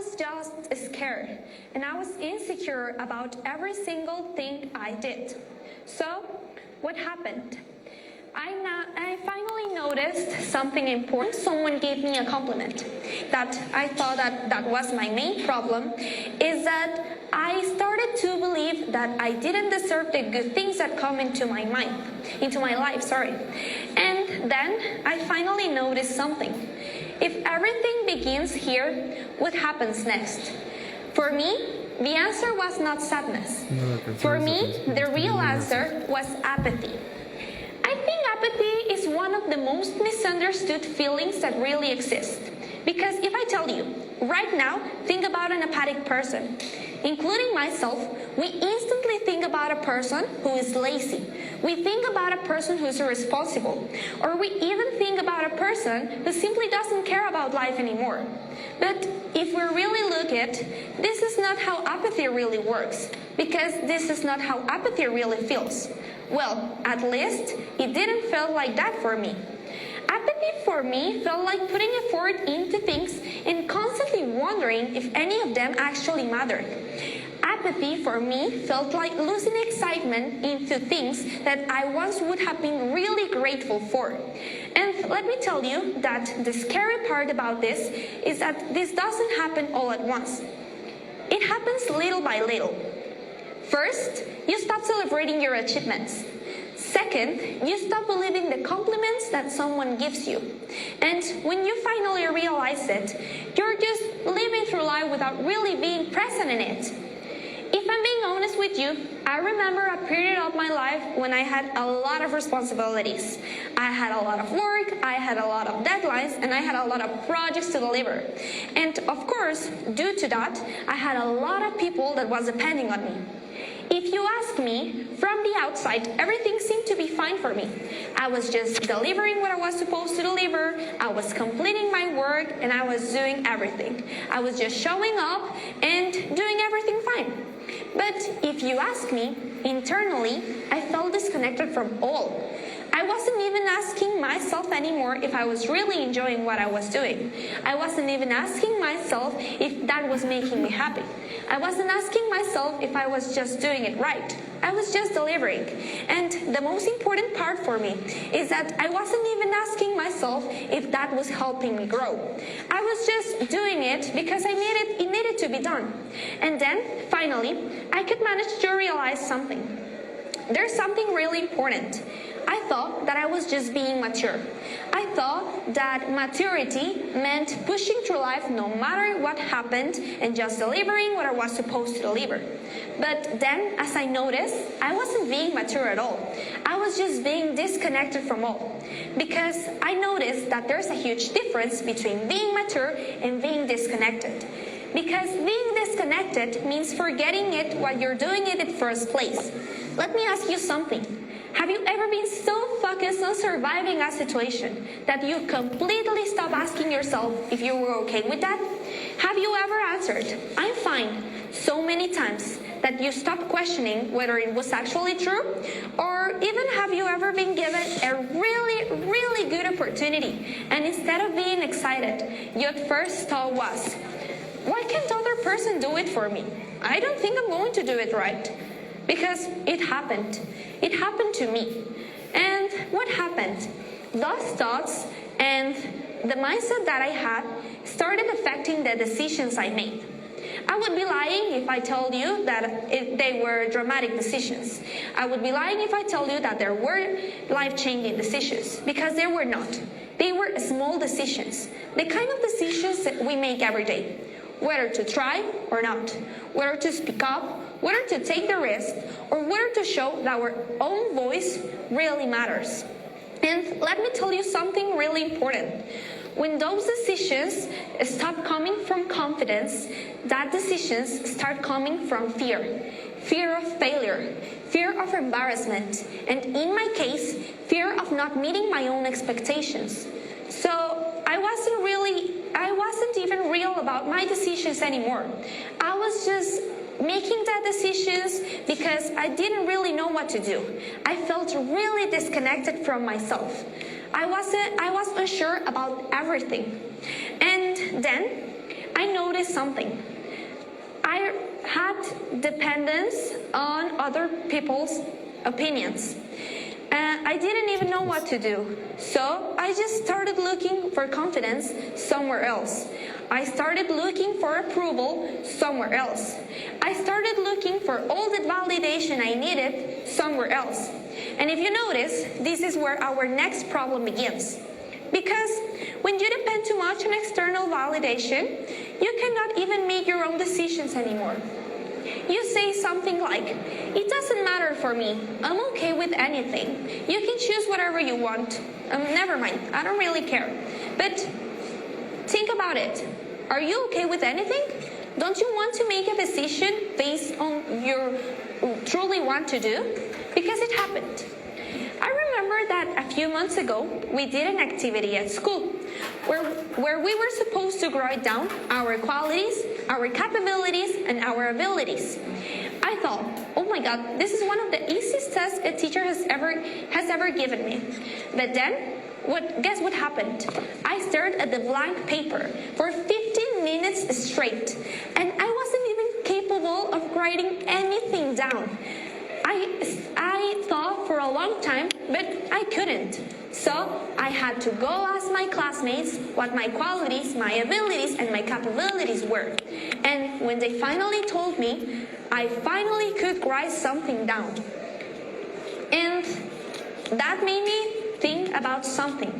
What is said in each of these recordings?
was just scared, and I was insecure about every single thing I did. So, what happened? I finally noticed something important. Someone gave me a compliment. That I thought that was my main problem, is that I started to believe that I didn't deserve the good things that come into my life, And then I finally noticed something. If everything begins here, what happens next? For me, the answer was not sadness. For me, the real answer was apathy. I think apathy is one of the most misunderstood feelings that really exist. Because if I tell you, right now, think about an apathic person. Including myself, we instantly think about a person who is lazy. We think about a person who is irresponsible. Or we even think about a person who simply doesn't care about life anymore. But if we really look at it, this is not how apathy really works. Because this is not how apathy really feels. Well, at least, it didn't feel like that for me. Apathy for me felt like putting effort into things and constantly wondering if any of them actually mattered. Apathy for me felt like losing excitement into things that I once would have been really grateful for. And let me tell you that the scary part about this is that this doesn't happen all at once. It happens little by little. First, you stop celebrating your achievements. Second, you stop believing the compliments that someone gives you. And when you finally realize it, you're just living through life without really being present in it. If I'm being honest with you, I remember a period of my life when I had a lot of responsibilities. I had a lot of work, I had a lot of deadlines, and I had a lot of projects to deliver. And of course, due to that, I had a lot of people that was depending on me. If you ask me, from the outside, everything seemed to be fine for me. I was just delivering what I was supposed to deliver, I was completing my work, and I was doing everything. I was just showing up and doing everything fine. But if you ask me, internally, I felt disconnected from all. I wasn't even asking myself anymore if I was really enjoying what I was doing. I wasn't even asking myself if that was making me happy. I wasn't asking myself if I was just doing it right. I was just delivering. And the most important part for me is that I wasn't even asking myself if that was helping me grow. I was just doing it because it needed to be done. And then, finally, I could manage to realize something. There's something really important. I thought that I was just being mature. I thought that maturity meant pushing through life no matter what happened and just delivering what I was supposed to deliver. But then, as I noticed, I wasn't being mature at all. I was just being disconnected from all. Because I noticed that there's a huge difference between being mature and being disconnected. Because being disconnected means forgetting it while you're doing it in the first place. Let me ask you something. Have you ever been so focused on surviving a situation that you completely stop asking yourself if you were okay with that? Have you ever answered, "I'm fine," so many times that you stop questioning whether it was actually true? Or even have you ever been given a really good opportunity and instead of being excited, your first thought was, "Why can't the other person do it for me? I don't think I'm going to do it right." Because it happened. It happened to me. And what happened? Those thoughts and the mindset that I had started affecting the decisions I made. I would be lying if I told you that they were dramatic decisions. I would be lying if I told you that there were life-changing decisions, because they were not. They were small decisions, the kind of decisions that we make every day. Whether to try or not, whether to speak up, whether to take the risk, or whether to show that our own voice really matters. And let me tell you something really important. When those decisions stop coming from confidence, that decisions start coming from fear. Fear of failure, fear of embarrassment, and in my case, fear of not meeting my own expectations. So I wasn't even real about my decisions anymore. I was just making that decisions because I didn't really know what to do. I felt really disconnected from myself. I was unsure about everything. And then I noticed something. I had dependence on other people's opinions. I didn't even know what to do. So I just started looking for confidence somewhere else. I started looking for approval somewhere else. I started looking for all the validation I needed somewhere else. And if you notice, this is where our next problem begins. Because when you depend too much on external validation, you cannot even make your own decisions anymore. You say something like, "It doesn't matter for me. I'm okay with anything. You can choose whatever you want. Never mind. I don't really care." But think about it. Are you okay with anything? Don't you want to make a decision based on you truly want to do? Because it happened. I remember that a few months ago, we did an activity at school where we were supposed to write down our qualities, our capabilities, and our abilities. I thought, oh my God, this is one of the easiest tests a teacher has ever given me. But then, guess what happened? I stared at the blank paper for 15 minutes straight, and I wasn't even capable of writing anything down. I thought for a long time, but I couldn't. So I had to go ask my classmates what my qualities, my abilities, and my capabilities were. And when they finally told me, I finally could write something down. And that made me think about something.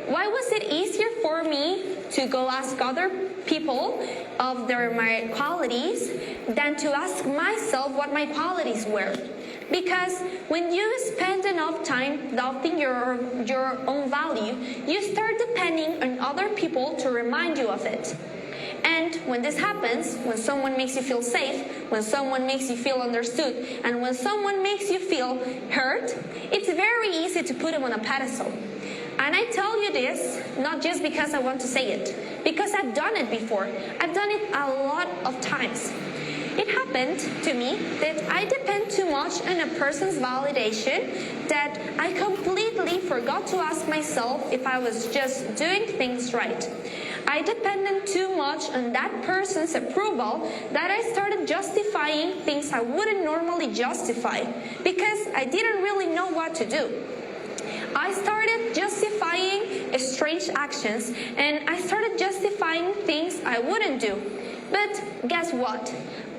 Why was it easier for me to go ask other people of my qualities than to ask myself what my qualities were? Because when you spend enough time doubting your own value, you start depending on other people to remind you of it. And when this happens, when someone makes you feel safe, when someone makes you feel understood, and when someone makes you feel heard, it's very easy to put them on a pedestal. And I tell you this, not just because I want to say it, because I've done it before. I've done it a lot of times. It happened to me that I depend too much on a person's validation that I completely forgot to ask myself if I was just doing things right. I depended too much on that person's approval that I started justifying things I wouldn't normally justify because I didn't really know what to do. I started justifying strange actions and I started justifying things I wouldn't do. But guess what?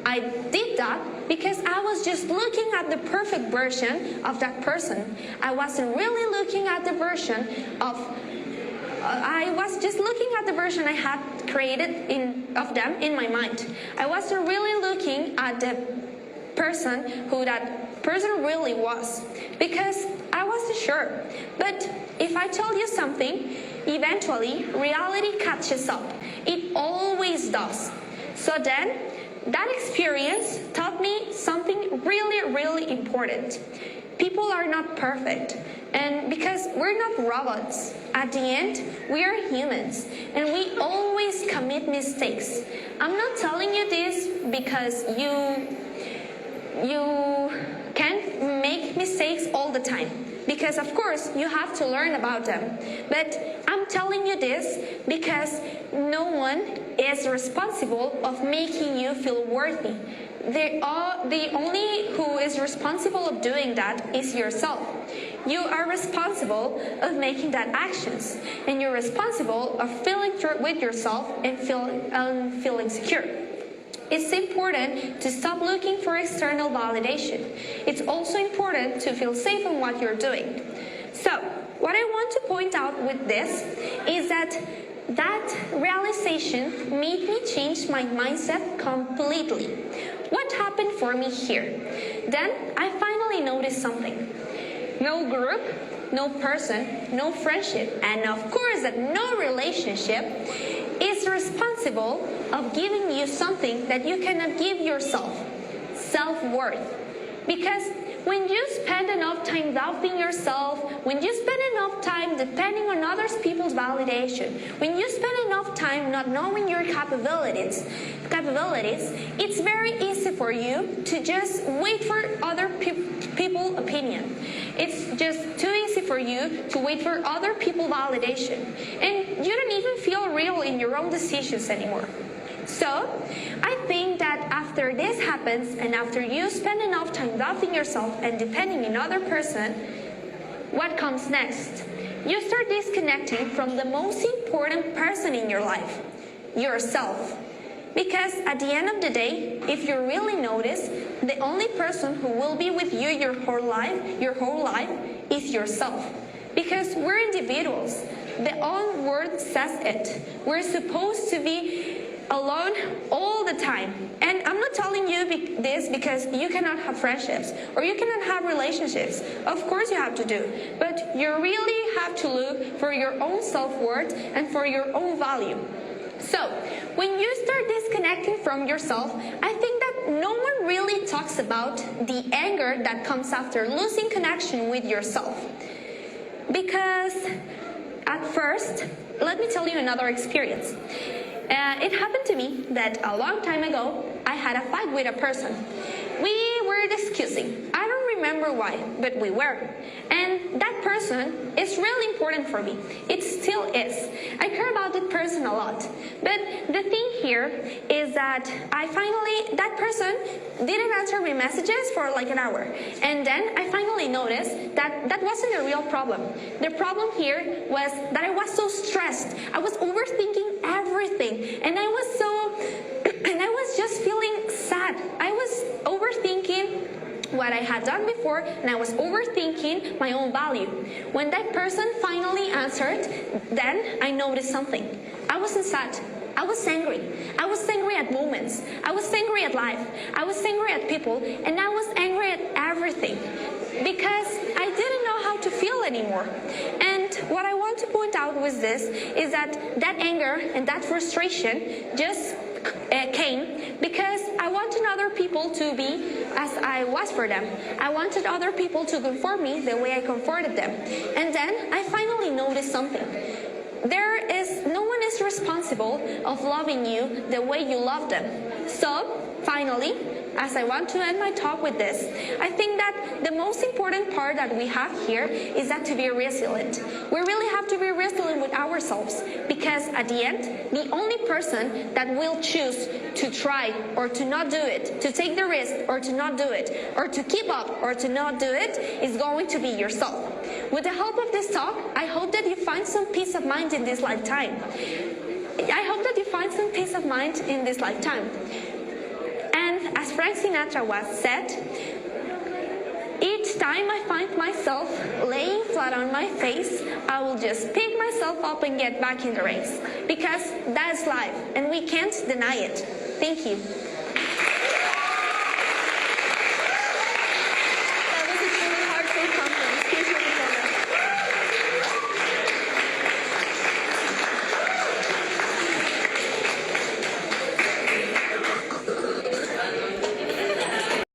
I did that because I was just looking at the perfect version of that person. I wasn't really looking at the version I was just looking at the version I had created of them in my mind. I wasn't really looking at the person who that person really was because I wasn't sure. But if I tell you something, eventually reality catches up. It always does. So then, that experience taught me something really, really important. People are not perfect. And because we're not robots, at the end, we are humans. And we always commit mistakes. I'm not telling you this because you can't make mistakes all the time. Because of course, you have to learn about them. But I'm telling you this because no one is responsible of making you feel worthy. The only who is responsible of doing that is yourself. You are responsible of making that actions. And you're responsible of feeling through with yourself and feeling secure. It's important to stop looking for external validation. It's also important to feel safe in what you're doing. So, what I want to point out with this is that realization made me change my mindset completely. What happened for me here? Then, I finally noticed something. No group, no person, no friendship, and of course that no relationship is responsible of giving you something that you cannot give yourself, self-worth. Because when you spend enough time doubting yourself, when you spend enough time depending on other people's validation, when you spend enough time not knowing your capabilities, it's very easy for you to just wait for other people's opinion. It's just too easy for you to wait for other people's validation. And you don't even feel real in your own decisions anymore. So, I think that after this happens, and after you spend enough time doubting yourself and depending on another person, what comes next? You start disconnecting from the most important person in your life, yourself. Because at the end of the day, if you really notice, the only person who will be with you your whole life is yourself. Because we're individuals. The own word says it. We're supposed to be alone all the time. And I'm not telling you this because you cannot have friendships or you cannot have relationships. Of course you have to do. But you really have to look for your own self-worth and for your own value. So, when you start disconnecting from yourself, I think that no one really talks about the anger that comes after losing connection with yourself. Because at first, let me tell you another experience. It happened to me that a long time ago, I had a fight with a person. We were discussing. I don't remember why, but we were. And that person is really important for me. It still is. I care about that person a lot. But the thing here is that that person didn't answer my messages for like an hour. And then I finally noticed that that wasn't the real problem. The problem here was that I was so stressed. I was overthinking everything. And I was just feeling sad. I was overthinking what I had done before, and I was overthinking my own value. When that person finally answered, then I noticed something. I wasn't sad. I was angry. I was angry at moments. I was angry at life. I was angry at people, and I was angry at everything because I didn't know how to feel anymore. And what I want to point out with this is that anger and that frustration just came because I wanted other people to be as I was for them. I wanted other people to comfort me the way I comforted them. And then I finally noticed something. No one is responsible of loving you the way you love them. So, finally, as I want to end my talk with this, I think that the most important part that we have here is that to be resilient. We really have to be resilient with ourselves because at the end, the only person that will choose to try or to not do it, to take the risk or to not do it, or to keep up or to not do it, is going to be yourself. With the help of this talk, I hope that you find some peace of mind in this lifetime. I hope that you find some peace of mind in this lifetime. And as Frank Sinatra once said, each time I find myself laying flat on my face, I will just pick myself up and get back in the race. Because that's life, and we can't deny it. Thank you.